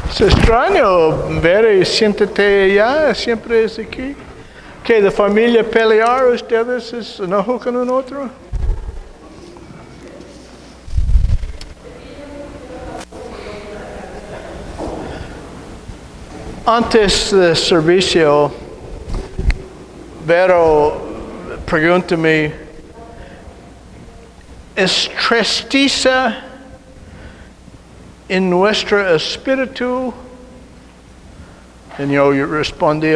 Es extraño ver y siéntate allá, siempre es aquí. Que de familia pelear ustedes es enojo con un otro. Antes del servicio, Vero pregúntame, ¿es tristeza en nuestro espíritu? Y yo respondí,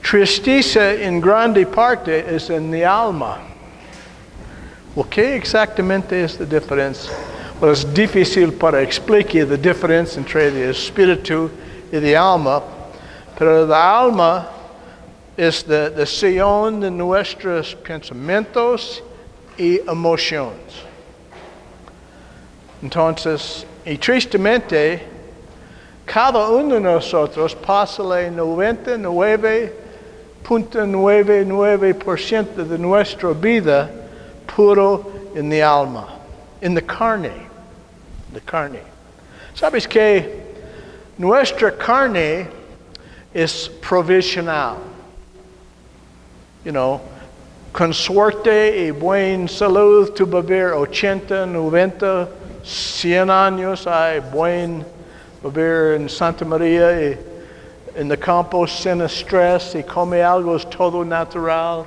tristeza en grande parte es en mi alma. ¿Qué exactamente es la diferencia? Well, es difícil para explicar la diferencia entre el espíritu y el alma, pero el alma es la decisión de nuestros pensamientos y emociones. Entonces, y tristemente, cada uno de nosotros pasa el 99.99% de nuestra vida puro en el alma, en la carne. ¿Sabes que nuestra carne es provisional? Con suerte y buena salud, tú vivir 80, 90, 100 años, hay buen vivir en Santa María y en el campo sin estrés y come algo es todo natural.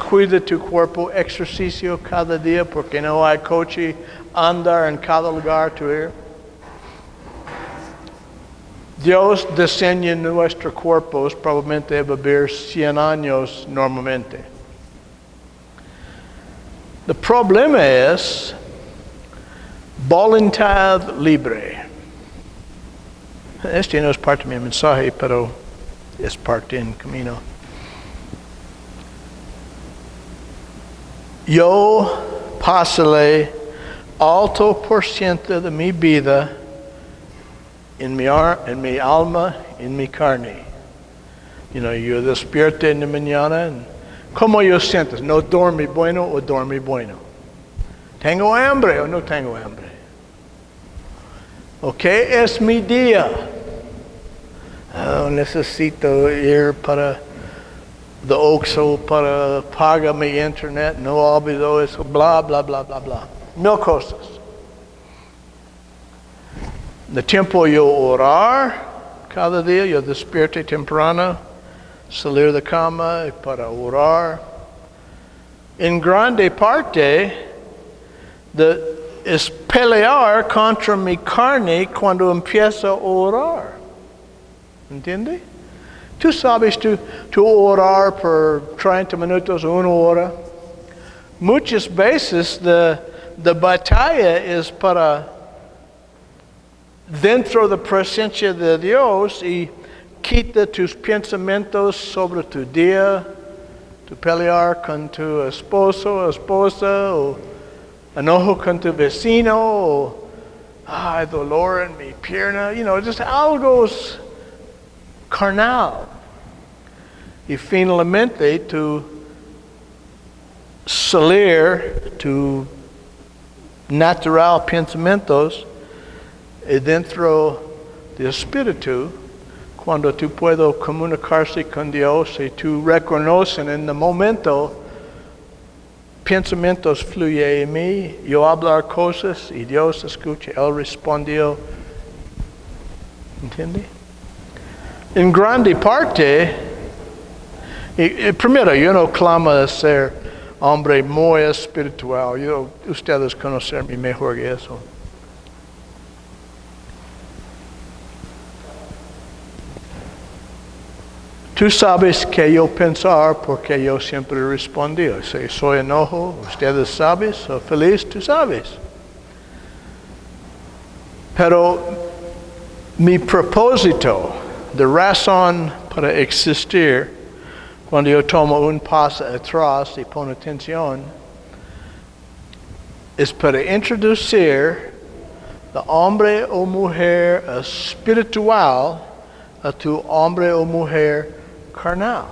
Cuida tu cuerpo, ejercicio cada día porque no hay coche, andar en cada lugar tú ir. Dios diseña nuestros cuerpos probablemente vivir 100 años normalmente. El problema es voluntad libre. Este no es parte de mi mensaje, pero es parte en camino. Yo pasé alto por ciento de mi vida en mi alma, en mi carne. Yo despierto en la mañana. ¿Cómo yo siento? ¿No dormí bueno o dormí bueno? ¿Tengo hambre o no tengo hambre? ¿Qué es mi día? Necesito ir para the Oxxo para pagar mi internet. No olvido eso. Bla, bla, bla, bla, bla. Mil cosas. De tiempo yo orar cada día, yo despierto temprano, salir de cama para orar. En grande parte es pelear contra mi carne cuando empiezo a orar. ¿Entiende? Tú sabes, tú orar por 30 minutos o 1 hora. Muchas veces la batalla es para dentro de la presencia de Dios y quita tus pensamientos sobre tu día, tu pelear con tu esposo o esposa, o enojo con tu vecino, o dolor en mi pierna, just algo carnal. Y finalmente tu salir, tu natural pensamientos, y dentro del espíritu, cuando tú puedes comunicarse con Dios y tú reconoces en el momento, pensamientos fluyen en mí, yo hablar cosas y Dios escucha, Él respondió. ¿Entiende? En grande parte, primero, yo no clamo de ser hombre muy espiritual, ustedes conocen mejor que eso. Tú sabes que yo pensar porque yo siempre respondí. Si soy enojo, ustedes saben, soy feliz, tú sabes. Pero mi propósito, de razón para existir, cuando yo tomo un paso atrás y pongo atención, es para introducir al hombre o mujer espiritual a tu hombre o mujer carnal.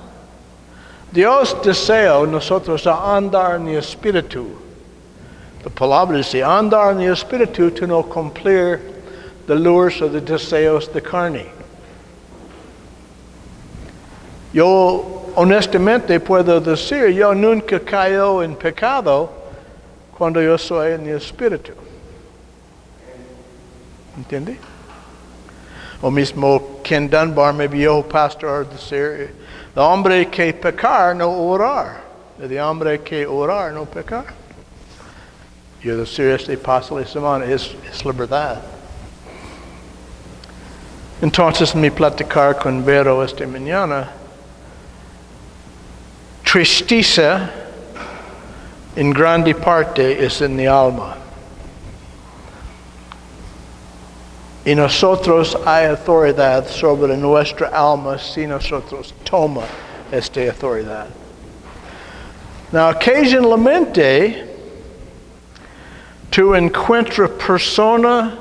Dios desea nosotros andar en el espíritu. La palabra dice andar en el espíritu, tú no cumplir the lures o de deseos de carne. Yo honestamente puedo decir, yo nunca caigo en pecado cuando yo soy en el Espíritu. ¿Entiende? O mismo Ken Dunbar, mi viejo pastor, decir, el hombre que pecar no orar, el hombre que orar no pecar. Yo decir este paso de semana es la verdad. Entonces, mi platicar con Vero esta mañana, tristeza en grande parte es en el alma. Y nosotros hay autoridad sobre nuestra alma si nosotros tomamos esta autoridad. Now, occasionalmente, tú encuentras persona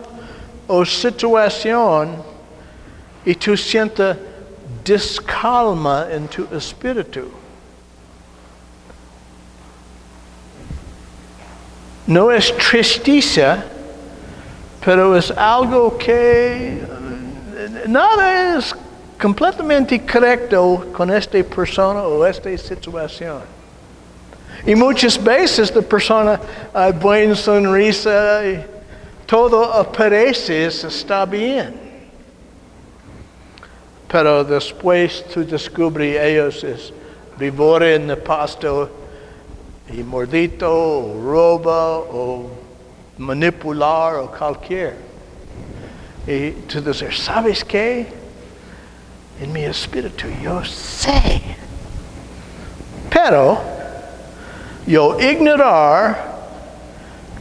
o situación y tú sientes descalma en tu espíritu. No es tristeza, pero es algo que nada es completamente correcto con esta persona o esta situación. Y muchas veces la persona hay buena sonrisa y todo aparece, está bien. Pero después tú descubres ellos es víbora en el pasto y mordito o roba o manipular o cualquier. Y tú dices, ¿sabes qué? En mi espíritu yo sé. Pero yo ignorar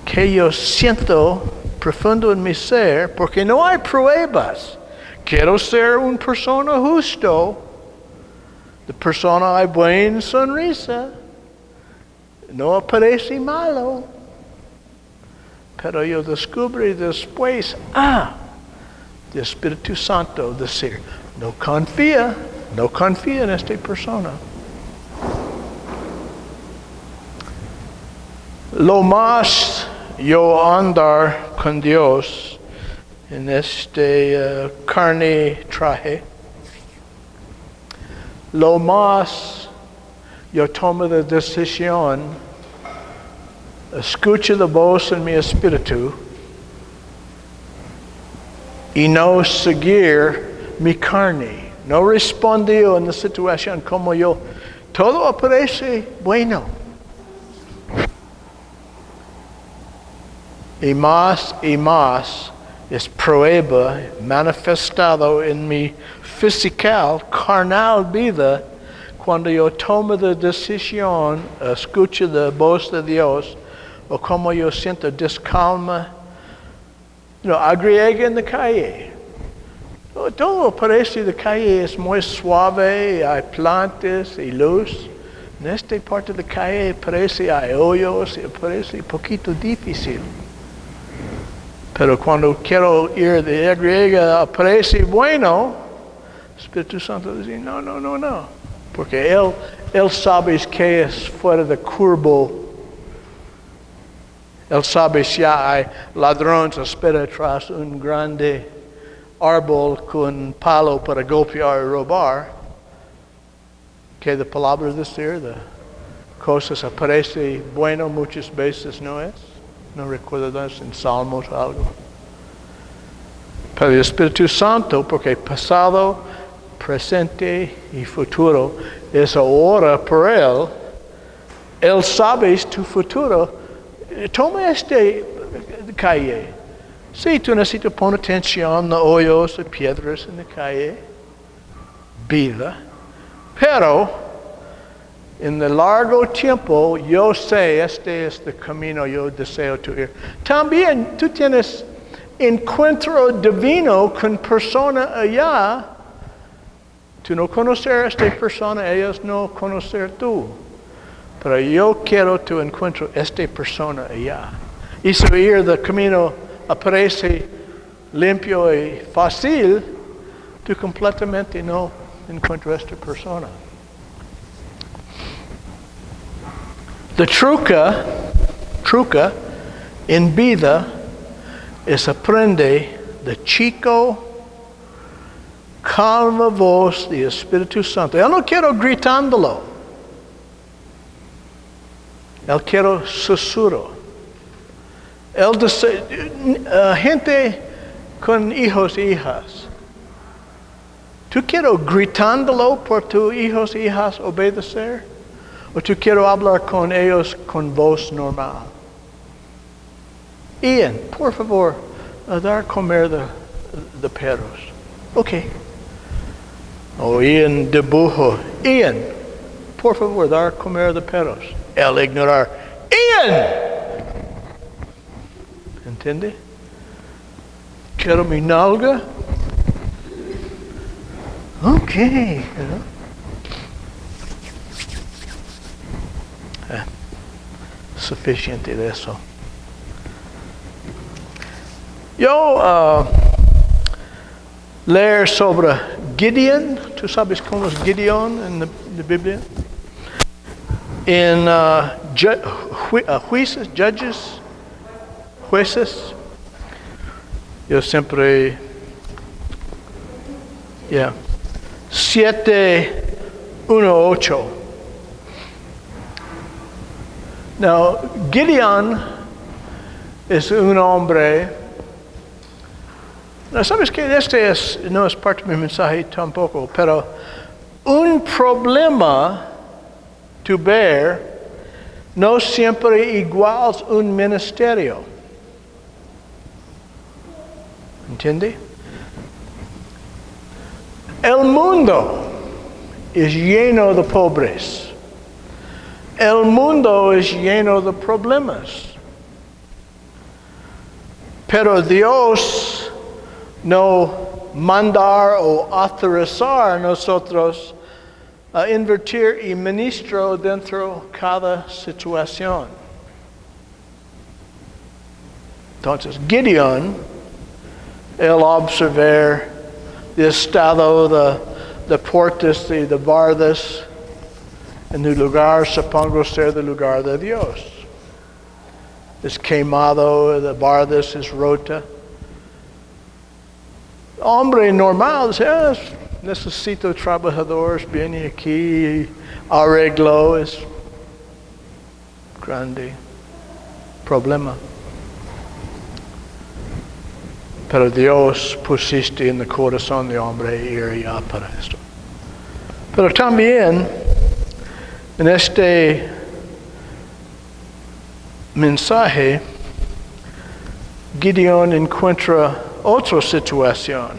que yo siento profundo en mi ser porque no hay pruebas. Quiero ser una persona justo. La persona hay buena sonrisa. No aparece malo. Pero yo descubrí después, el Espíritu Santo decir, no confía en esta persona. Lo más yo andar con Dios en este carne traje, lo más yo tomo la decisión, escucho la voz en mi espíritu y no seguir mi carne. No respondió en la situación como yo. Todo aparece bueno. Y más es prueba manifestado en mi física, carnal vida, cuando yo tomo la decisión, escucho la voz de Dios, o como yo siento descalma, agriega en la calle. Todo parece la calle es muy suave, hay plantas y luz. En esta parte de la calle parece hay hoyos y parece un poquito difícil. Pero cuando quiero ir de agriega parece bueno, el Espíritu Santo dice, no. Porque Él sabe que es fuera de curvo. Él sabe si hay ladrones espera tras un grande árbol con palo para golpear y robar. Que la palabra decir, de cosas aparece bueno muchas veces no es. No recuerdo en Salmos o algo. Pero el Espíritu Santo, porque pasado, presente y futuro es ahora por Él. Él sabe tu futuro. Toma calle. Sí, tú necesitas poner atención a hoyos y piedras en la calle. Vida. Pero, en el largo tiempo, yo sé, este es el camino yo deseo tu ir. También tú tienes encuentro divino con persona allá. Tú no conocer a esta persona, ellos no conocer tú. Pero yo quiero tu encuentro esta persona allá. Y si ir del camino aparece limpio y fácil, tú completamente no encuentras esta persona. La truca en vida es aprender de chico, calma voz de Espíritu Santo. Él no quiero gritándolo. Él quiero susurro. Él dice, gente con hijos e hijas. ¿Tú quiero gritándolo por tus hijos e hijas obedecer? ¿O tú quiero hablar con ellos con voz normal? Ian, por favor, dar comer de perros. Ok. O Ian dibujo. Ian, por favor, dar comer de perros. Él ignorar. Ian! ¿Entiende? Quiero mi nalga. Ok. Suficiente de eso. Yo leer sobre Gideon. ¿Tú sabes cómo es Gideon en la Biblia? En jueces. Yo siempre, 7:1-8. Now, Gideon es un hombre. No, sabes que no es parte de mi mensaje tampoco, pero un problema tu ver no siempre igual un ministerio. ¿Entiende? El mundo es lleno de pobres. El mundo es lleno de problemas. Pero Dios no mandar o autorizar a nosotros a invertir y ministro dentro de cada situación. Entonces, Gideon, él observar el estado de puertas y de bardas en el lugar, supongo ser el lugar de Dios. Es quemado, la bardas es rota. Hombre normal dice, necesito trabajadores, viene aquí, arreglo, es grande problema. Pero Dios pusiste en el corazón de hombre ir allá para esto. Pero también en este mensaje, Gideon encuentra otra situación.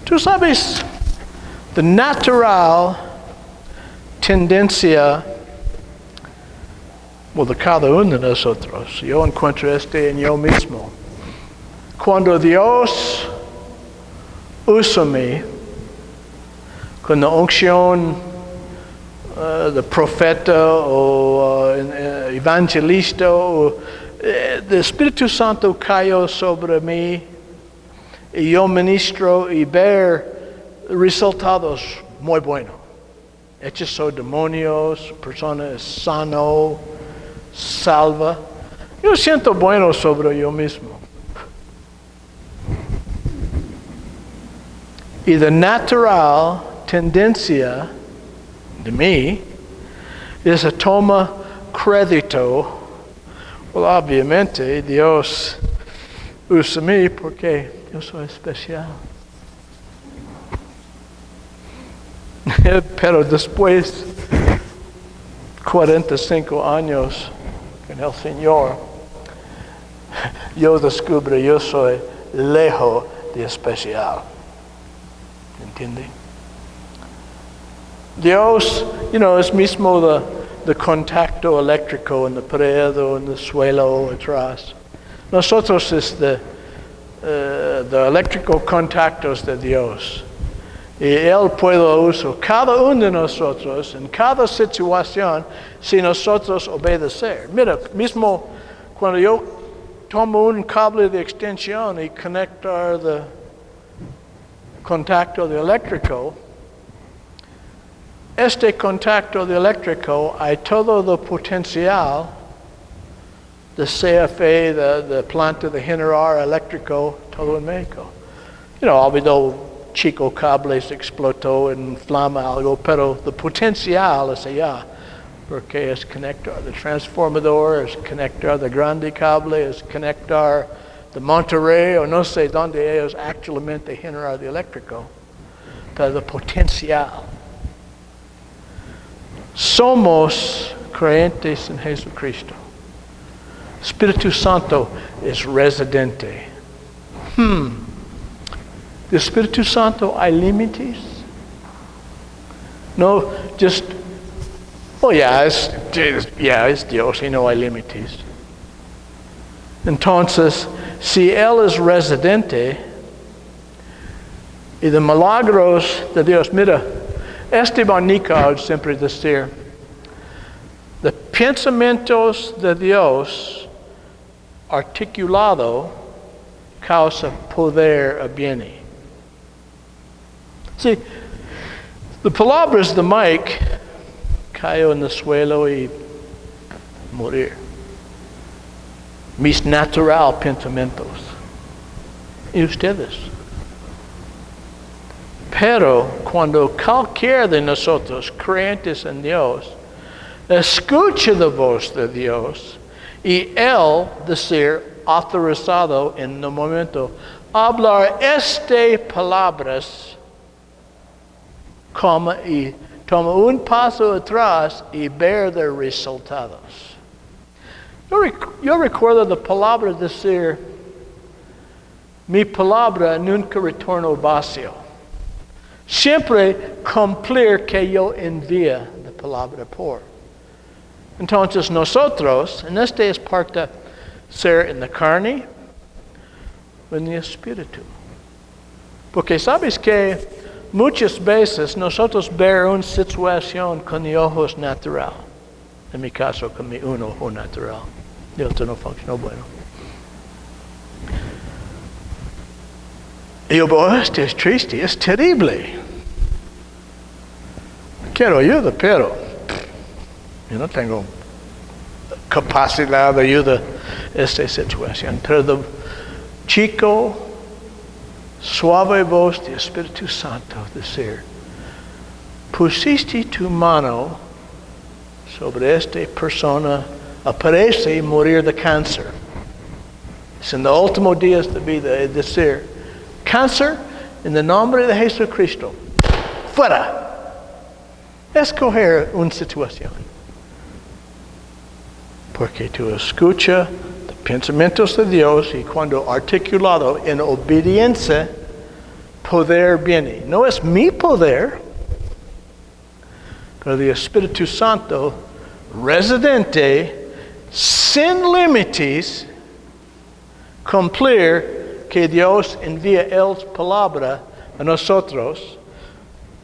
Tú sabes, la natural tendencia de cada uno de nosotros, yo encuentro en yo mismo. Cuando Dios usa mí con la unción de profeta o evangelista, el Espíritu Santo cayó sobre mí y yo ministro y ver resultados muy buenos. Hechizó demonios, persona es sano, salva. Yo siento bueno sobre yo mismo. Y la natural tendencia de mí es a tomar crédito. Well, obviamente Dios usa mí porque yo soy especial. Pero después 45 años con el Señor, yo descubro yo soy lejos de especial. ¿Entiende? Dios, es mismo de contacto eléctrico en la pared o en el suelo atrás. Nosotros es de eléctrico contactos de Dios. Y Él puede usar cada uno de nosotros en cada situación si nosotros obedecer. Mira, mismo cuando yo tomo un cable de extensión y conectar de contacto de eléctrico, este contacto de eléctrico hay todo el potencial the CFE, the planta de generar eléctrico, todo en México. Ha habido chico cables, explotó en flama algo, pero el potencial es allá, porque es conectar de transformador, es conectar de grande cable, es conectar de Monterrey, o no sé dónde ellos actualmente generar de eléctrico, pero el potencial. Somos creyentes en Jesucristo. Espíritu Santo es residente. ¿De Espíritu Santo hay límites? No, just, es Dios y no hay límites. Entonces, si Él es residente y de milagros de Dios, mira, Esteban Nicod siempre decía, los pensamientos de Dios articulado causa poder a viene. Sí, las palabras de Mike cayó en el suelo y morir. Mis natural pensamientos. Y ustedes. Pero cuando cualquiera de nosotros creyentes en Dios escucha la voz de Dios y Él decir autorizado en el momento hablar estas palabras y toma un paso atrás y ver los resultados. Yo recuerdo la palabra decir, mi palabra nunca retorna vacío. Siempre cumplir que yo envía la palabra por. Entonces nosotros, en este es parte ser en la carne o en el espíritu. Porque sabes que muchas veces nosotros ver una situación con los ojos natural. En mi caso, con un ojo natural. El otro no funcionó bueno. Y yo, este es triste, es terrible. Quiero ayuda, pero yo no tengo capacidad de ayuda en esta situación. Pero el chico, suave voz del Espíritu Santo decir, pusiste tu mano sobre esta persona, aparece morir de cáncer. Es en los últimos días de vida, es decir, cáncer en el nombre de Jesucristo, fuera. Escoger una situación. Porque tú escuchas los pensamientos de Dios y cuando articulado en obediencia, poder viene. No es mi poder, pero el Espíritu Santo, residente, sin límites, cumplir que Dios envía Él palabra a nosotros,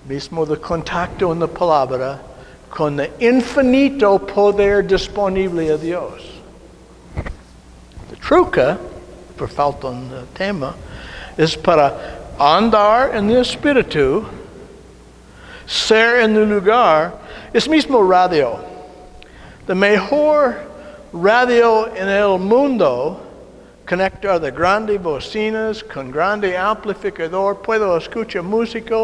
mismo de contacto en la palabra, con el infinito poder disponible a Dios. El truco, por falta de tema, es para andar en el Espíritu, ser en el lugar, es mismo radio. La mejor radio en el mundo, conectar de grandes bocinas, con grande amplificador, puedo escuchar música,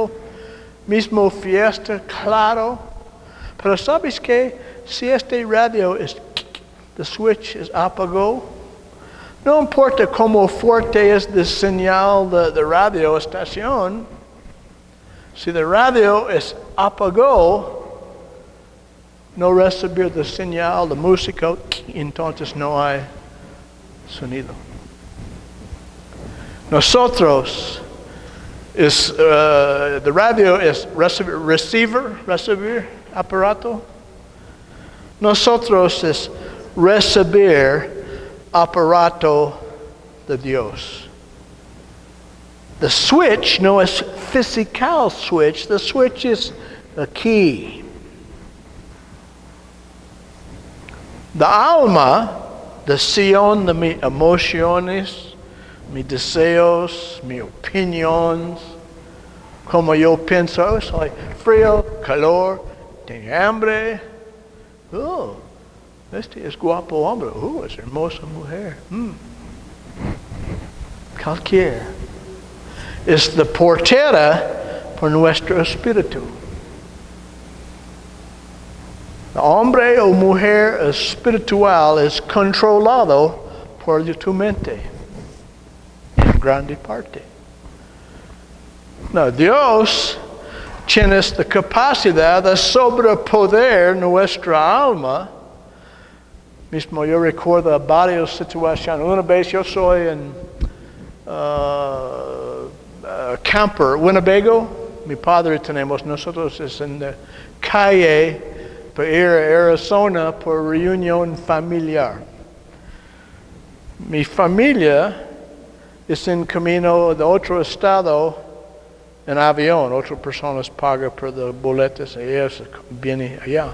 mismo fiesta, claro. Pero ¿sabes qué? Si este radio es, the switch es apagó, no importa cómo fuerte es la señal de radio estación, si el radio es apagó, no recibir la señal de música, entonces no hay sonido. Nosotros, the radio es recibir aparato. Nosotros es recibir aparato de Dios. The switch no es physical switch. The switch is a key. The alma, decisión de mis emociones, mis deseos, mis opiniones, como yo pienso, soy frío, calor, tengo hambre. Este es guapo hombre. Es hermosa mujer. Cualquier. Es la portera por nuestro espíritu. El hombre o mujer espiritual es controlado por tu mente. En grande parte. No, Dios tiene la capacidad de sobrepoder nuestra alma. Mismo yo recuerdo varias situaciones. Una vez yo soy en camper, Winnebago. Mi padre tenemos, nosotros es en la calle para ir a Arizona por reunión familiar. Mi familia es en camino de otro estado en avión. Otras personas pagan por los boletos y ellos vienen allá.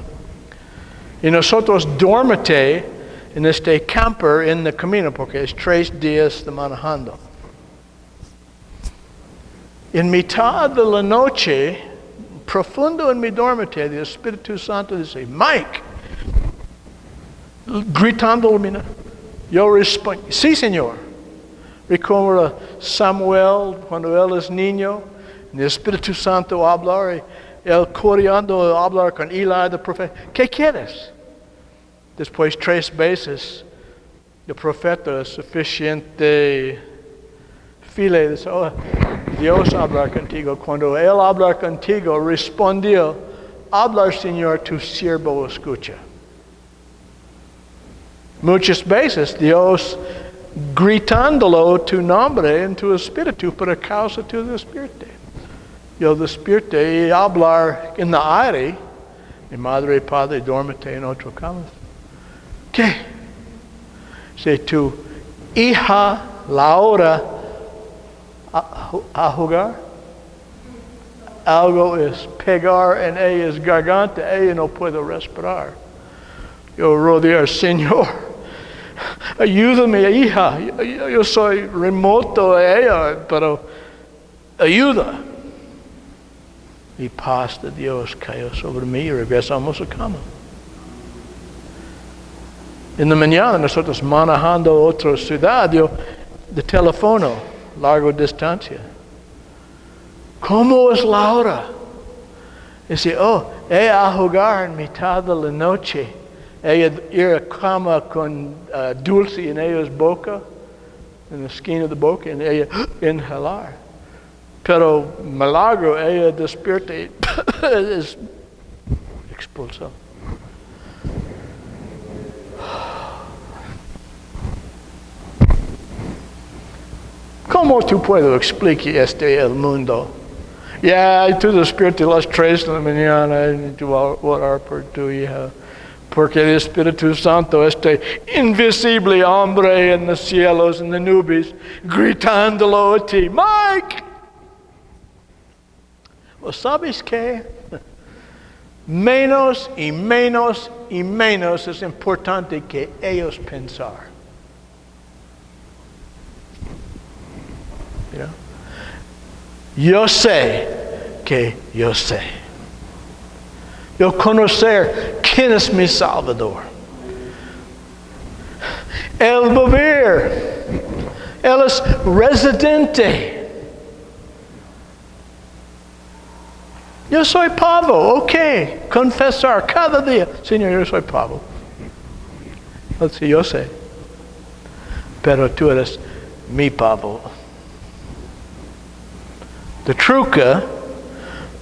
Y nosotros dormimos en este camper en el camino porque es 3 días de manejando. En mitad de la noche, profundo en mi dormitorio, el Espíritu Santo dice, Mike, gritando, yo respondo, sí, Señor. Recuerdo Samuel cuando él es niño, el Espíritu Santo hablar, él corriendo a hablar con Eli, el profeta. ¿Qué quieres? Después 3 veces, el profeta es suficiente file, dice, Dios habla contigo. Cuando él habla contigo, respondió, habla, Señor, tu siervo escucha. Muchas veces Dios gritándolo tu nombre en tu espíritu por causa de tu espíritu. Yo despierté y hablar en el aire. Mi madre y padre duermen en otra cama. ¿Qué? Si tu hija Laura a jugar, algo es pegar en ella garganta, ella no puede respirar. Yo rodear, Señor, ayúdame, hija. Yo soy remoto de ella, pero ayuda. Y paz de Dios cayó sobre mí y regresamos a cama. En la mañana nosotros manejando a otra ciudad, yo de teléfono, larga distancia. ¿Cómo es Laura? Dice, ella a jugar en mitad de la noche. Ella ir a cama con dulce en ella boca, en la esquina de boca, y ella inhalar. Pero milagro, ella despierta y es expulsado. ¿Cómo tú puedes explicar el mundo? Ya, tú despiertas a las 3 de la mañana y tú vas a orar por tu hija. Porque el Espíritu Santo, este invisible hombre en los cielos, en las nubes, gritándolo a ti, Mike. ¿Sabes qué? Menos y menos y menos es importante que ellos pensar. You know? Yo sé que yo sé. Yo conocer quién es mi Salvador. El vivir. Él es residente. Yo soy Pablo, ok. Confesar cada día. Señor, yo soy Pablo. Sí, yo sé. Pero tú eres mi Pablo. De truca,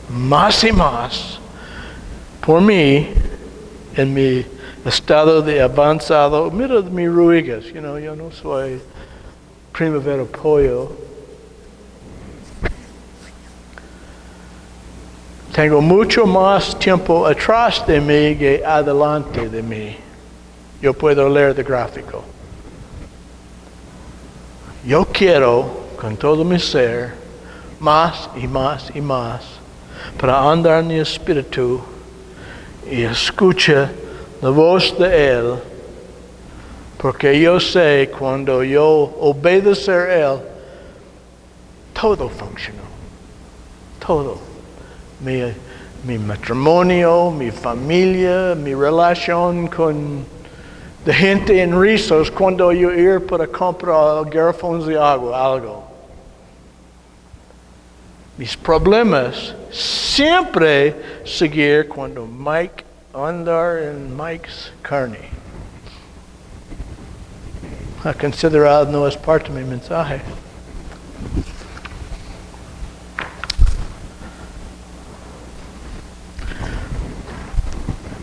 más y más, por mí, en mi estado de avanzado, mira mis ruigas, yo no soy primavera pollo. Tengo mucho más tiempo atrás de mí que adelante de mí. Yo puedo leer el gráfico. Yo quiero, con todo mi ser, más y más y más, para andar en mi espíritu y escuchar la voz de Él, porque yo sé cuando yo obedecer a Él, todo funcionó. Todo. Mi matrimonio, mi familia, mi relación con de gente en rizos cuando yo ir para comprar garrafones de agua, algo. Mis problemas siempre seguir cuando Mike andar en Mike's carne. A considerado no es parte de mi mensaje.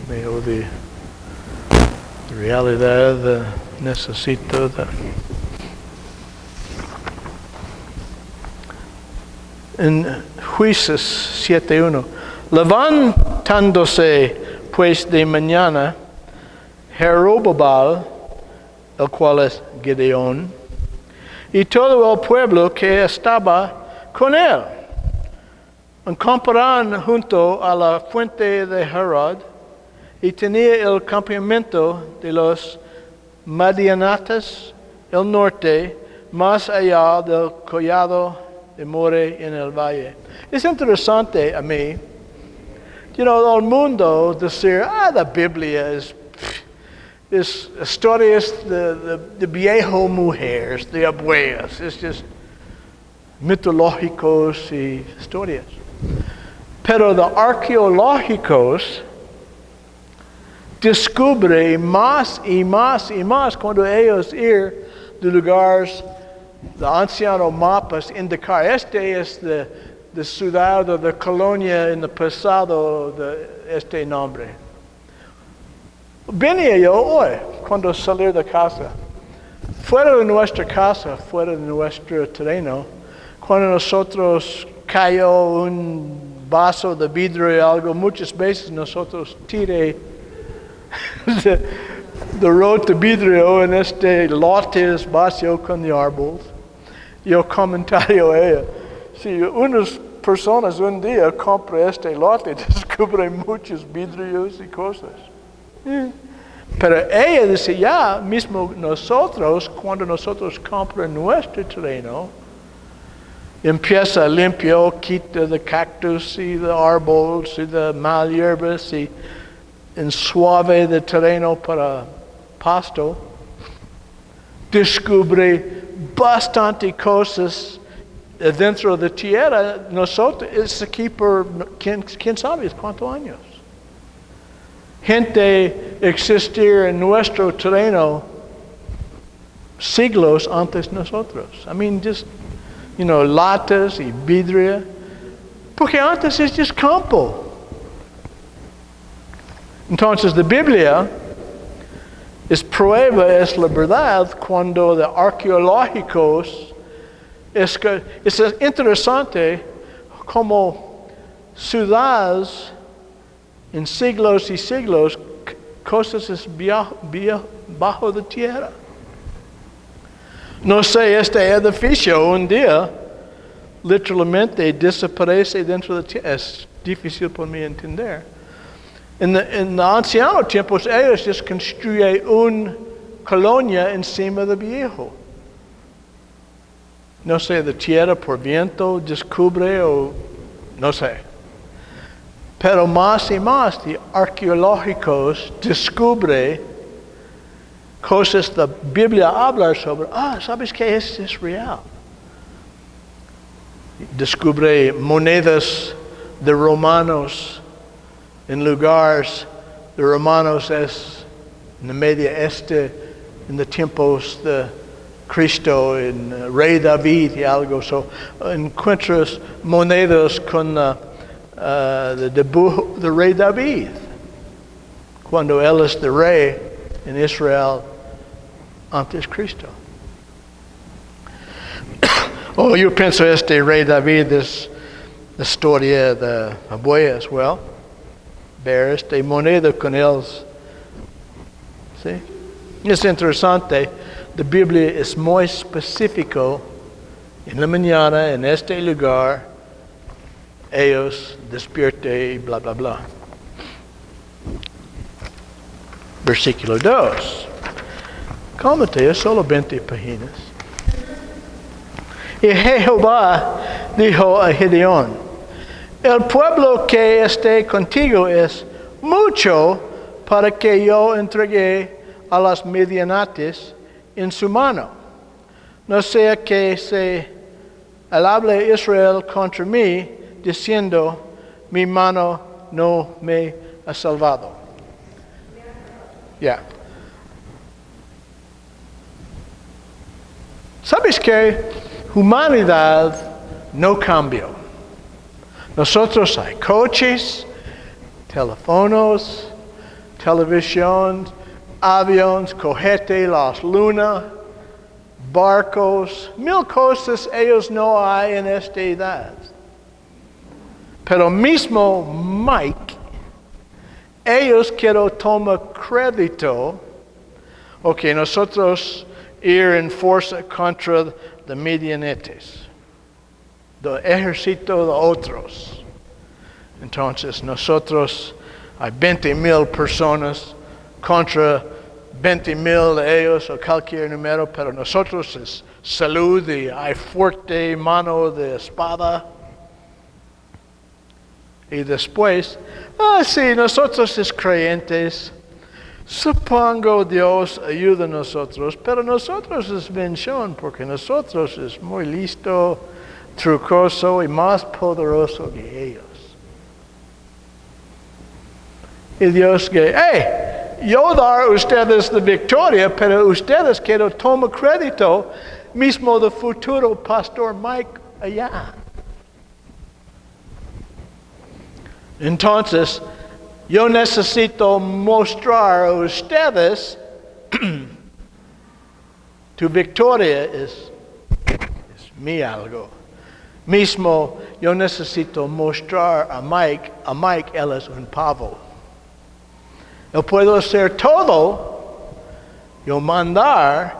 Veo de realidad, necesito de... En Jueces 7:1, levantándose pues de mañana, Jerobabal, el cual es Gideon, y todo el pueblo que estaba con él, acamparon junto a la fuente de Herod, y tenía el campamento de los Madianitas, el norte, más allá del collado de More en el valle. Es interesante a mí, todo el mundo decir, la Biblia es historias de viejas mujeres, de abuelas, es just mitológicos y historias. Pero de arqueológicos descubre más y más y más cuando ellos ir de lugares de ancianos mapas indicar este es de ciudad o de colonia en el pasado de este nombre. Venía yo hoy cuando salí de casa, fuera de nuestra casa, fuera de nuestro terreno, cuando nosotros cayó un vaso de vidrio y algo, muchas veces nosotros tiré de roto vidrio en este lotes vacío con árboles. Yo comentario a ella, si unas personas un día compran este lote, descubren muchos vidrios y cosas. Pero ella dice, ya mismo nosotros, cuando nosotros compramos nuestro terreno, empieza a limpiar, quita de cactus y de árboles y de mal hierbas y en suave de terreno para pasto, descubre bastante cosas dentro de tierra. Nosotros, es aquí por quién sabe cuántos años. Gente existir en nuestro terreno siglos antes de nosotros. I mean, just, latas y vidrio. Porque antes es just campo. Entonces, la Biblia es prueba, es la verdad, cuando de arqueológicos, es interesante como ciudades en siglos y siglos, cosas es bajo de tierra. No sé, este edificio un día literalmente desaparece dentro de tierra. Es difícil para mí entender. En los ancianos tiempos, ellos construyen una colonia encima del viejo. No sé, de tierra por viento, descubre o no sé. Pero más y más de arqueológicos descubre cosas que la Biblia habla sobre. ¿Sabes qué? Es real. Descubre monedas de romanos en lugares de romanos es en el medio este, en los tiempos de Cristo, en Rey David y algo. Encuentras monedas con el dibujo de Rey David, cuando él es de rey en Israel antes de Cristo. Yo pienso este Rey David es la historia de abuelas. Ver esta moneda con ellos. ¿Sí? Es interesante, la Biblia es muy específico. En la mañana, en este lugar, ellos despiertan y bla, bla, bla. Versículo 2. Cómete, es solo 20 páginas. Y Jehová dijo a Gideon, el pueblo que esté contigo es mucho para que yo entregue a los medianites en su mano. No sea que se alabe Israel contra mí, diciendo, mi mano no me ha salvado. Ya. ¿Sabes qué? Humanidad no cambió. Nosotros hay coches, teléfonos, televisión, aviones, cohetes, las lunas, barcos, mil cosas ellos no hay en esta edad. Pero mismo Mike, ellos quieren tomar crédito, nosotros ir en fuerza contra los medianites, del ejército de otros. Entonces nosotros hay 20,000 personas contra 20,000 de ellos o cualquier número, pero nosotros es salud y hay fuerte mano de espada. Y después, sí, nosotros es creyentes, supongo Dios ayuda a nosotros, pero nosotros es bendición porque nosotros es muy listo, trucoso y más poderoso que ellos. Y Dios que, yo dar a ustedes la victoria, pero ustedes quieren tomar crédito mismo del futuro pastor Mike allá. Entonces, yo necesito mostrar a ustedes tu victoria es mi algo. Mismo, yo necesito mostrar a Mike él es un pavo. Yo puedo hacer todo, yo mandar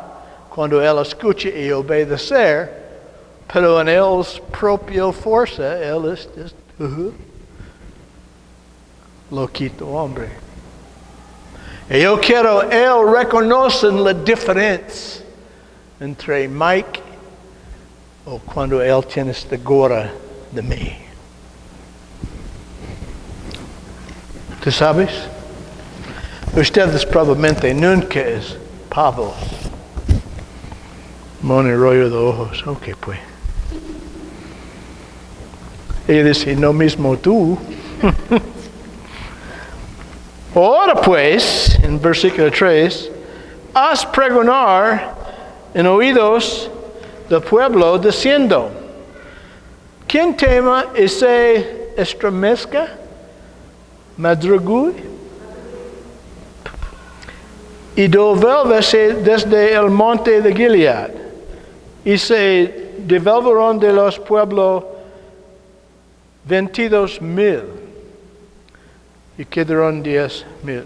cuando él escuche y obedecer, pero en él propia fuerza, él es loquito hombre. Y yo quiero, él reconoce la diferencia entre Mike o cuando él tiene esta gorra de mí. ¿Tú sabes? Ustedes probablemente nunca es pavos. Mono rollo de ojos. Ok, pues. Ella dice, no mismo tú. Ahora pues, en versículo 3, haz pregonar en oídos del pueblo diciendo, ¿quién tema y se estremezca? Madrugue y devuélvese desde el monte de Gilead, y se devolverán de los pueblos 22,000, y quedarán 10,000.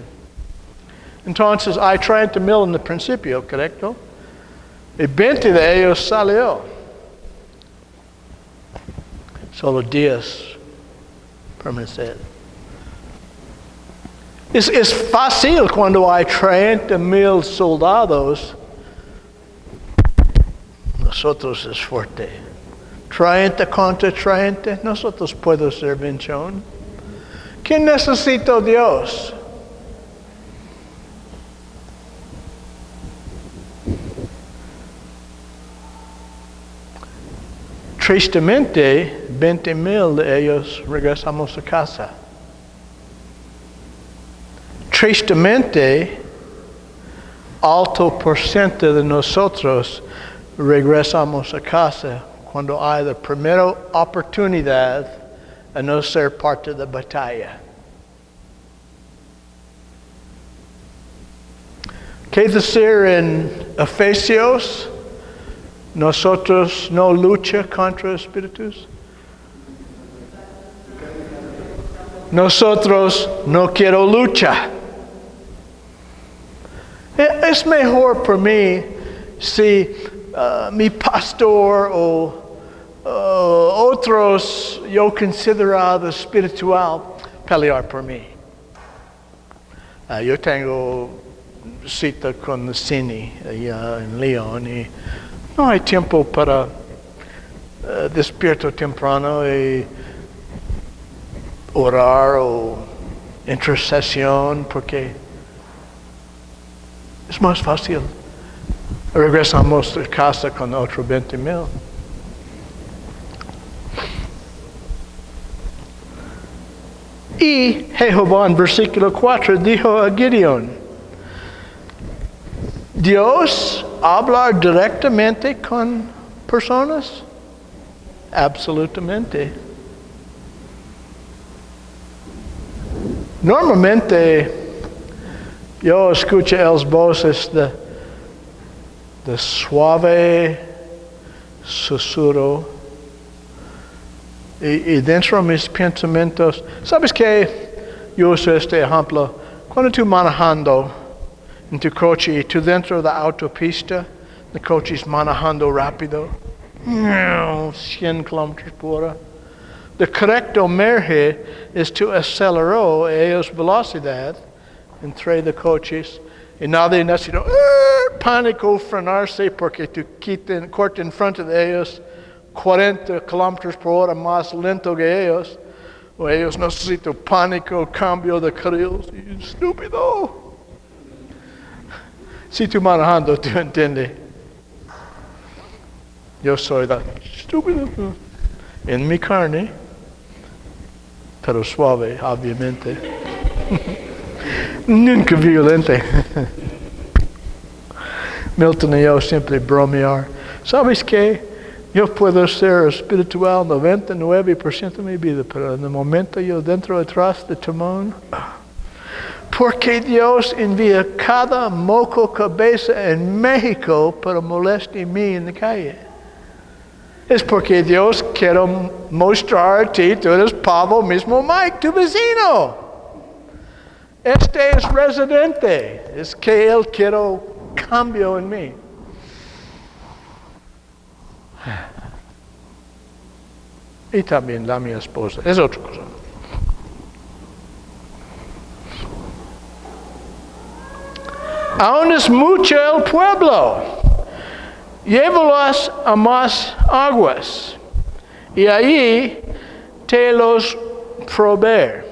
Entonces hay 30,000 en el principio, ¿correcto? Y 20 de ellos salió. Solo 10 permanecen. Es fácil cuando hay 30,000 soldados. Nosotros es fuerte. 30 contra 30, nosotros podemos ser bendición. ¿Quién necesita Dios? Tristemente, 20,000 de ellos regresamos a casa. Tristemente, alto porcentaje de nosotros regresamos a casa cuando hay la primera oportunidad a no ser parte de la batalla. ¿Qué decir en Efesios? Nosotros no lucha contra espíritus. Nosotros no quiero lucha. Es mejor para mí si mi pastor o otros yo considerado espiritual pelear por mí. Yo tengo cita con Cine allá en León y no hay tiempo para despierto temprano y orar o intercesión porque Es más fácil. Regresamos a casa con otro 20,000. Y Jehová en versículo 4 dijo a Gideon, ¿Dios habla directamente con personas? Absolutamente. Normalmente yo escucho las voces de suave susurro y dentro de mis pensamientos, ¿sabes qué? Yo uso este ejemplo. Cuando tú manejando en tu coche y tú dentro de la autopista, el coche es manejando rápido, 100 kilómetros por hora. El correcto merge es tú aceleró a ellos velocidad entre los coches y nadie necesita pánico frenarse porque tú cortas en frente de ellos 40 kilómetros por hora más lento que ellos, o ellos necesitan pánico, cambio de carriles. Estúpido. Si tú manejando, tú entiendes. Yo soy estúpido en mi carne, pero suave, obviamente. Nunca violente. Milton y yo siempre bromear. ¿Sabes qué? Yo puedo ser espiritual 99% de mi vida, pero en el momento yo dentro detrás de timón, porque Dios envía cada moco cabeza en México para molestar a mí en la calle. Es porque Dios quiere mostrar a ti, tú eres Pablo, mismo Mike, tu vecino. Este es residente, es que Él quiere cambio en mí. Y también mi esposa, es otra cosa. Aún es mucho el pueblo. Llévalos a más aguas, y allí te los proveeré.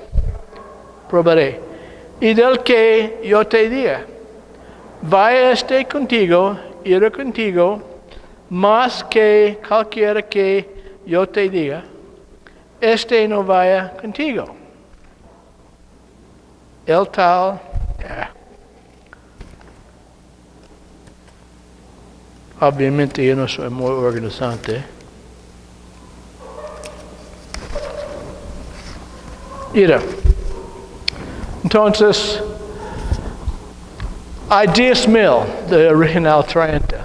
Y del que yo te diga, vaya contigo, iré contigo, más que cualquiera que yo te diga, no vaya contigo. El tal, obviamente yo no soy muy organizante. Mira, entonces, hay 10,000 de original 30.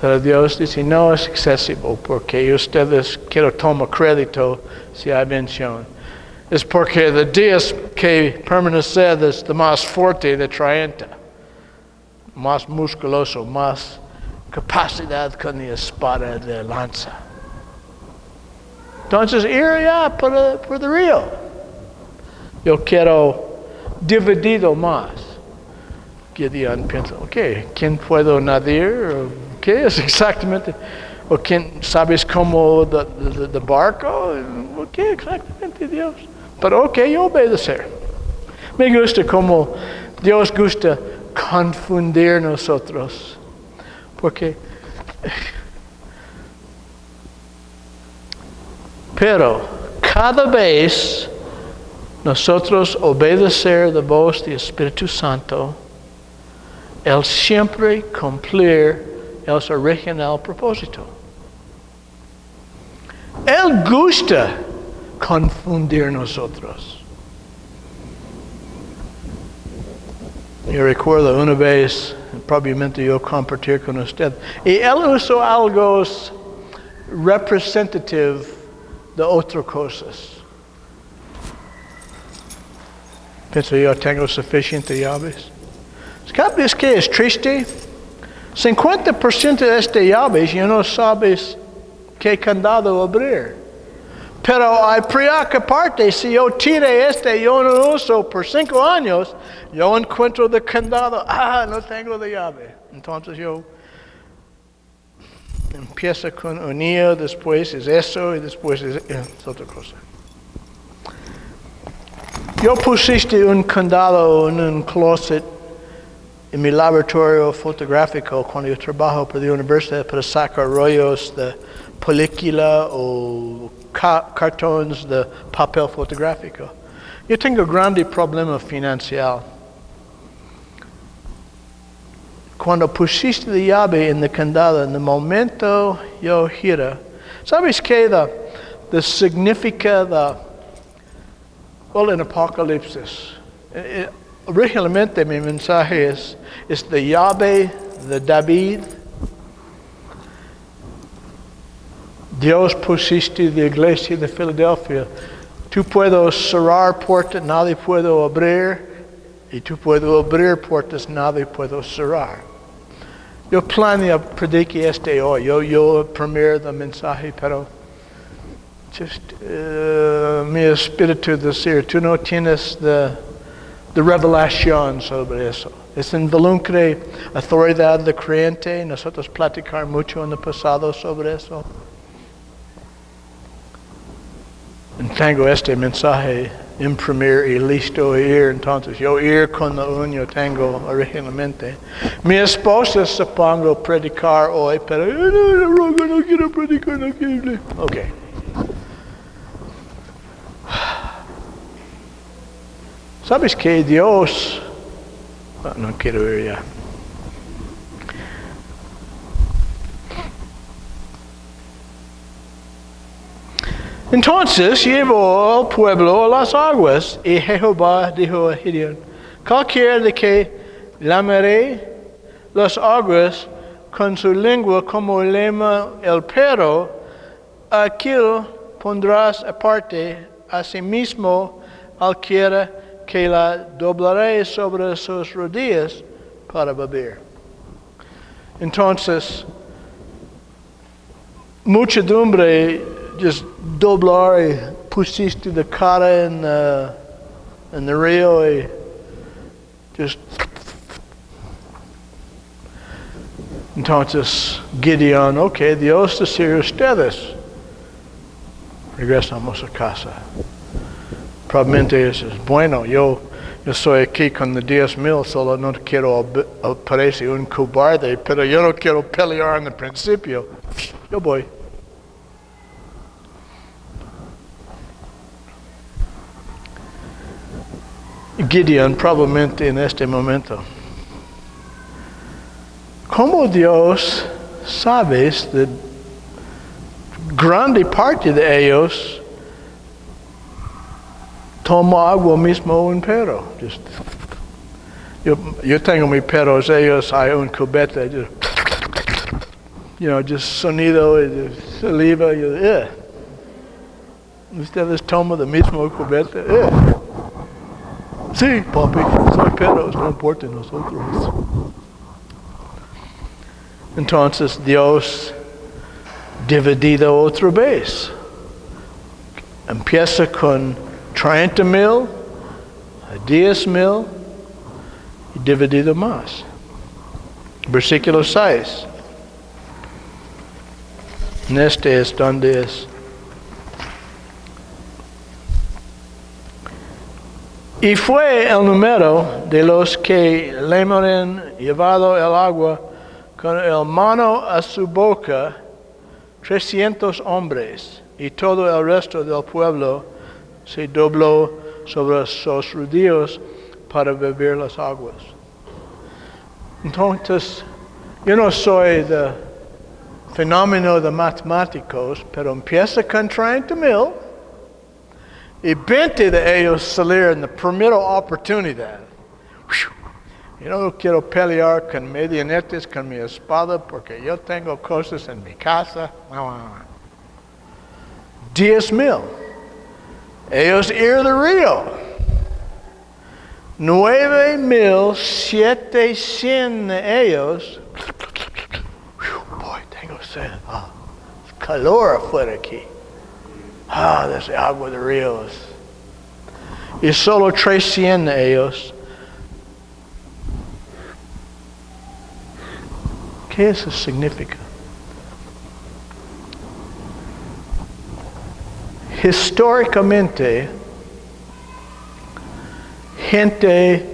Pero Dios dice, no es excesivo porque ustedes quieren tomar crédito si hay bendición. Es porque de 10 que permanecen es de más fuerte de 30. Más musculoso, más capacidad con la espada de lanza. Entonces, ir allá por el río. Yo quiero dividido más. Gideon piensa, ¿quién puedo nadar? ¿Qué es exactamente? ¿O quién sabes cómo de barco? ¿Qué exactamente Dios? Pero yo obedecer. Me gusta cómo Dios gusta confundir nosotros. Porque pero cada vez nosotros obedecer la voz del Espíritu Santo, Él siempre cumplir el original propósito. Él gusta confundir nosotros. Yo recuerdo una vez, probablemente yo compartir con usted, y Él usó algo representativo de otras cosas. Pienso yo tengo suficiente llaves. ¿Sabes qué es triste? 50% de estas llaves ya no sabes qué candado abrir. Pero hay preocuparte, si yo tire yo no uso por 5 años, yo encuentro el candado, no tengo de llave. Entonces yo empiezo con unir, después es eso y después es otra cosa. Yo pusiste un candado en un closet en mi laboratorio fotográfico, cuando yo trabajo para la universidad para sacar rollos de película o cartones de papel fotográfico, yo tengo grandes problemas financieros. Cuando pusiste la llave en la candela, en el momento yo gira, ¿sabes qué? The significa en Apocalipsis. Originalmente mi mensaje es la llave de David. Dios pusiste la iglesia de Filadelfia. Tú puedes cerrar puertas, nadie puede abrir. Y tú puedes abrir puertas, nadie puede cerrar. Yo planeo predicar hoy. Yo primer el mensaje, pero mi espíritu decir, tú no tienes de revelación sobre eso. Es involucre autoridad de creyente. Nosotros platicar mucho en el pasado sobre eso. Tengo mensaje imprimir y listo ir, entonces yo ir con la uña tengo originalmente. Mi esposa se pongo a predicar hoy, pero no quiero predicar, no quiero. Ok. ¿Sabes que Dios? No quiero ir ya. Entonces llevó al pueblo a las aguas, y Jehová dijo a Gideon, cualquiera de que lameré las aguas con su lengua como lema el perro, aquel pondrás aparte, asimismo cualquiera que la doblaré sobre sus rodillas para beber. Entonces, muchedumbre just doblar y pusiste la cara en el río y just. Entonces Gideon, ok, Dios decir ustedes, regresamos a casa. Probablemente eso es bueno, yo soy aquí con los 10,000, solo no quiero parecer un cobarde, pero yo no quiero pelear en el principio. Yo voy. Gideon probablemente en este momento. ¿Cómo Dios sabe de grande parte de ellos toma agua mismo un perro? Yo tengo mis perros, ellos hay un cubeta, just sonido de saliva. Ustedes toman el mismo cubeta. Sí, papi, soy perros, no importa nosotros. Entonces Dios dividido otra vez. Empieza con 30,000 a 10,000 y dividido más. Versículo 6. En este es donde es. Y fue el número de los que le han llevado el agua con el mano a su boca, 300 hombres, y todo el resto del pueblo se dobló sobre sus rodillas para beber las aguas. Entonces, yo no soy de fenómeno de matemáticos, pero empieza con 30,000. Y 20 de ellos salieron en la primera oportunidad. Yo no quiero pelear con medionetes, con mi espada, porque yo tengo cosas en mi casa. 10,000. Ellos ir del río. 9,700 de ellos. Boy, tengo sed. Calor afuera aquí. Desde agua de ríos. Y solo 300 de ellos. ¿Qué eso significa? Históricamente, gente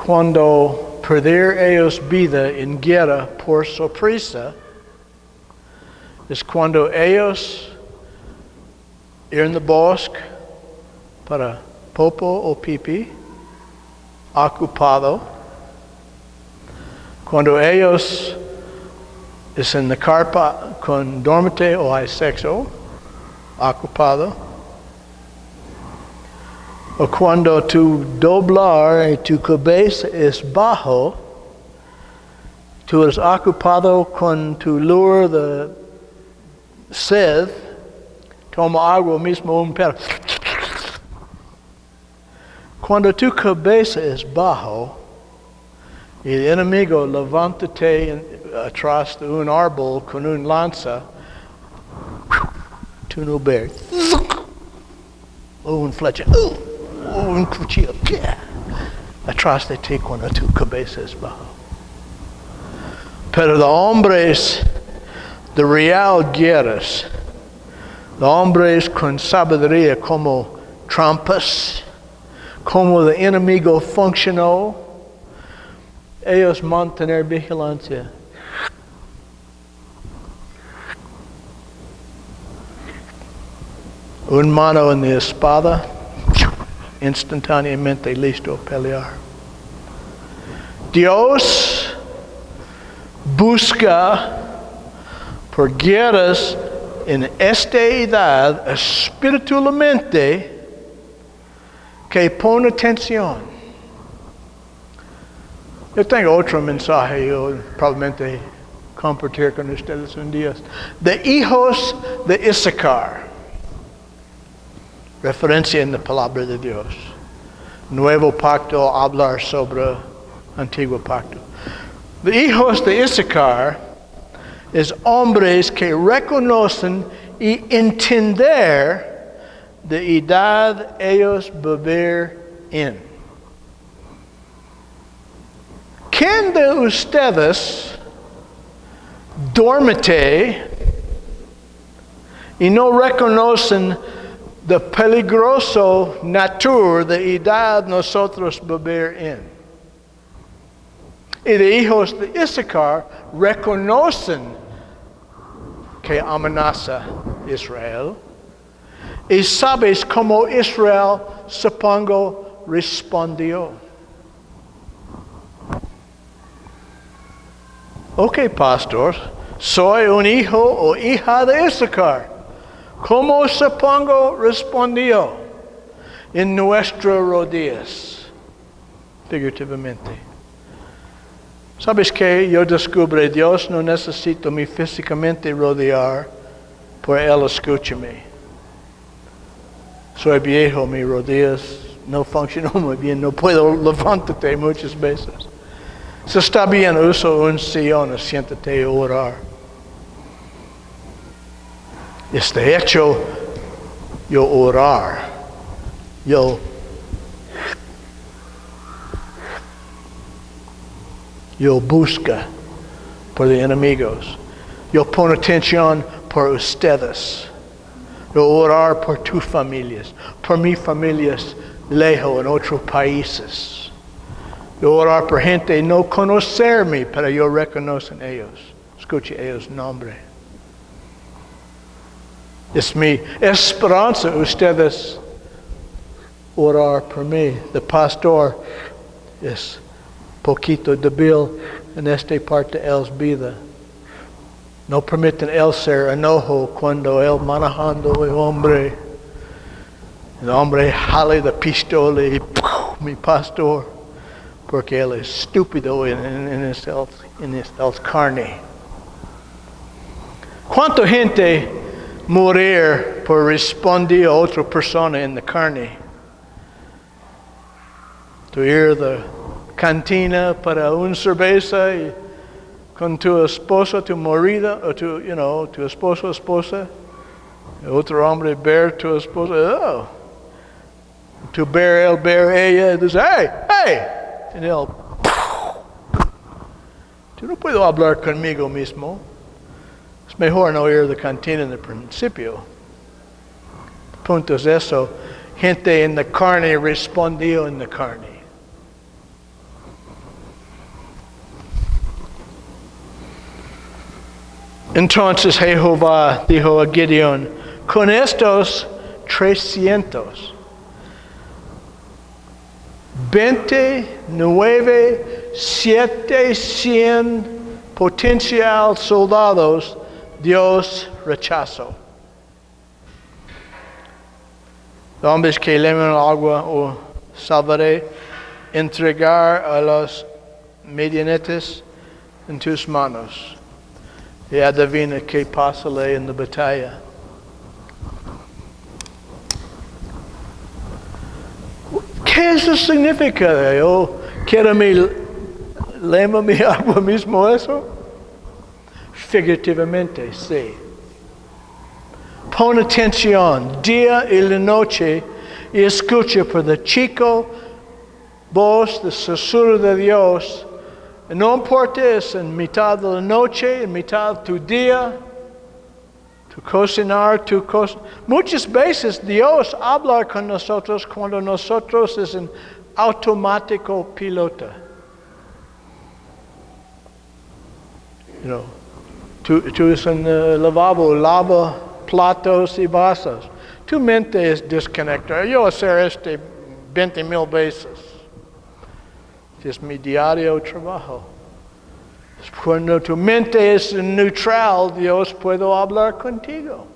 cuando perder ellos vida en guerra por sorpresa es cuando ellos ir en el bosque para popo o pipi, ocupado. Cuando ellos es en la carpa con dormite o hay sexo, ocupado. O cuando tu doblar y tu cabeza es bajo, tú eres ocupado con tu lure de sed, toma agua mismo un perro. Cuando tu cabeza es bajo, y el enemigo levántate atrás de un árbol con un lanza, tú no ves. O un flecha. O un cuchillo. Atrás de ti cuando tu cabeza es bajo. Pero los hombres de real guerras, los hombres con sabiduría como trampas, como el enemigo funcionó, ellos mantener vigilancia. Un mano en la espada, instantáneamente listo a pelear. Dios busca por guerras en esta edad espiritualmente que pone atención. Yo tengo otro mensaje, yo probablemente compartir con ustedes un día. De hijos de Isaacar. Referencia en la palabra de Dios. Nuevo pacto, hablar sobre antiguo pacto. De hijos de Isaacar es hombres que reconocen y entender de edad ellos vivir en. ¿Quién de ustedes duerme y no reconocen de peligroso natura de edad nosotros vivir en? Y de hijos de Isaacar reconocen que amenaza Israel. Y sabes cómo Israel, supongo, respondió. Ok, pastor, soy un hijo o hija de Isaacar. ¿Cómo supongo respondió? En nuestras rodillas, figurativamente. ¿Sabes qué? Yo descubrí Dios no necesito me físicamente rodear, por Él escúchame. Soy viejo, mis rodillas no funcionan muy bien, no puedo levantarte muchas veces. Si está bien, uso un sillón, siéntate a orar. Este hecho, yo orar, yo busca por los enemigos, yo pongo atención por ustedes, yo orar por tus familias, por mis familias lejos en otros países. Yo orar por gente no conocerme, pero yo reconocen ellos. Escuche ellos nombre. Es mi esperanza ustedes orar por mí. El pastor es poquito débil en esta parte de él vida. No permiten él ser enojo cuando él manejando el hombre jale la pistola y mi pastor. Porque él es estúpido en el carne. ¿Cuánta gente morir por responder a otra persona en la carne? Tu ir de cantina para una cerveza y con tu esposa, tu marido, o tu esposa, otro hombre ver tu esposa, oh. Tu ver ella, y dice, hey! Y él, tú no puedo hablar conmigo mismo. Es mejor no ir de cantina en el principio. El punto es eso. Gente en la carne respondió en la carne. Entonces Jehová dijo a Gideon, con estos 300, 700 potencial soldados, Dios rechazó. Hombres que lemen el agua o salvaré, entregar a los medianetes en tus manos. Y adivina qué pasará en la batalla. ¿Qué eso significa? Yo quiero mi lema, mi agua mismo eso. Figurativamente, sí. Pon atención, día y la noche, y escucha por el chico voz de susurro de Dios. No importa, es en mitad de la noche, en mitad de tu día, tu cocinar, Muchas veces Dios habla con nosotros cuando nosotros es en automático pilota. Tú es en el lavabo, lava platos y vasos. Tu mente es desconectada. Yo hacer 20,000 veces. Es mi diario trabajo. Cuando tu mente es neutral, Dios puede hablar contigo.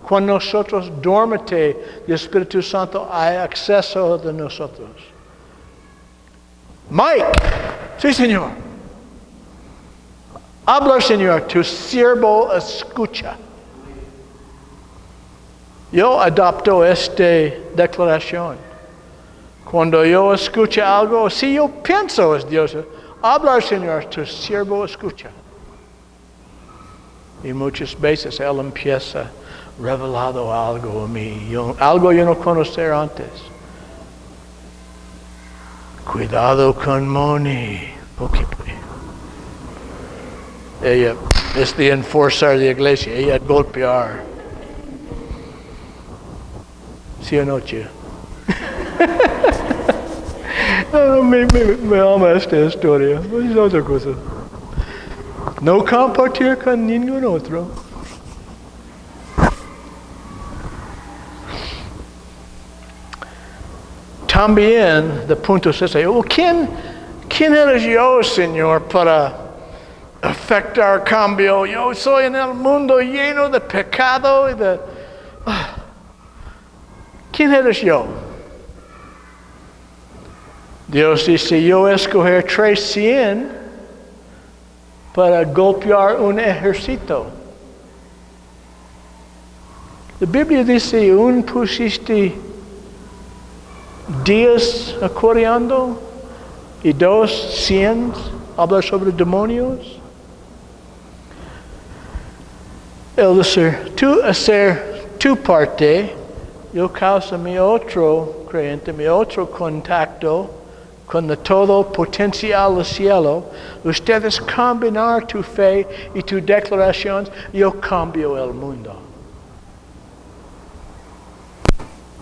Cuando nosotros dormimos, el Espíritu Santo hay acceso de nosotros. Mike, sí, Señor. Habla, Señor, tu siervo escucha. Yo adopto esta declaración. Cuando yo escucho algo, si yo pienso es Dios, habla, Señor, tu siervo escucha. Y muchas veces Él empieza revelado algo a mí, algo yo no conocía antes. Cuidado con Moni. Ella es de enforzar la iglesia, ella golpear. ¿Sí o no, chico? Me ama esta historia, es otra cosa. No compartir con ningún otro. También, de punto 6, ¿quién eres yo, Señor, para afectar cambio? Yo soy en el mundo lleno de pecado y de... ¿Quién eres yo? Dios dice, yo escoger 300 para golpear un ejército. La Biblia dice, pusiste 10 acordeando y 200 hablar sobre demonios. Él dice, tú hacer tu parte, yo causa mi otro creyente, mi otro contacto, con todo potencial del cielo, ustedes combinar tu fe y tu declaración, yo cambio el mundo.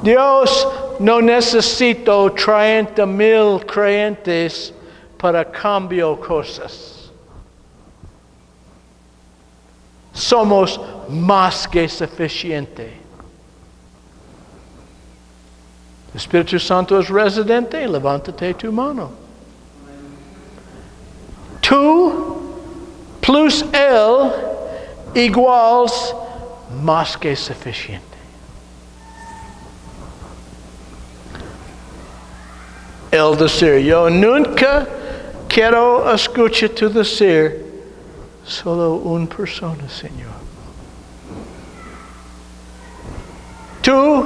Dios no necesita 30,000 creyentes para cambiar cosas. Somos más que suficientes. El Espíritu Santo es residente, levántate tu mano. Tú plus Él iguals más que suficiente. Él decir, yo nunca quiero escuchar tu decir, solo una persona, Señor. Tú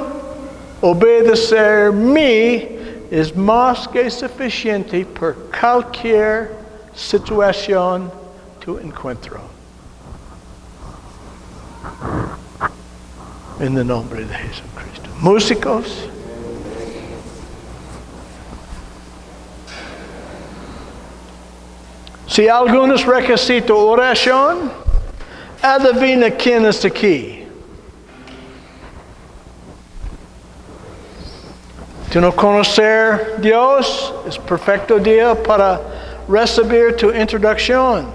obedecer mí es más que suficiente por cualquier situación tu encuentro. En el nombre de Jesucristo. Músicos. Si algunos requisitos oración, adivina quién está aquí. Tú no conocer Dios, es perfecto día para recibir tu introducción.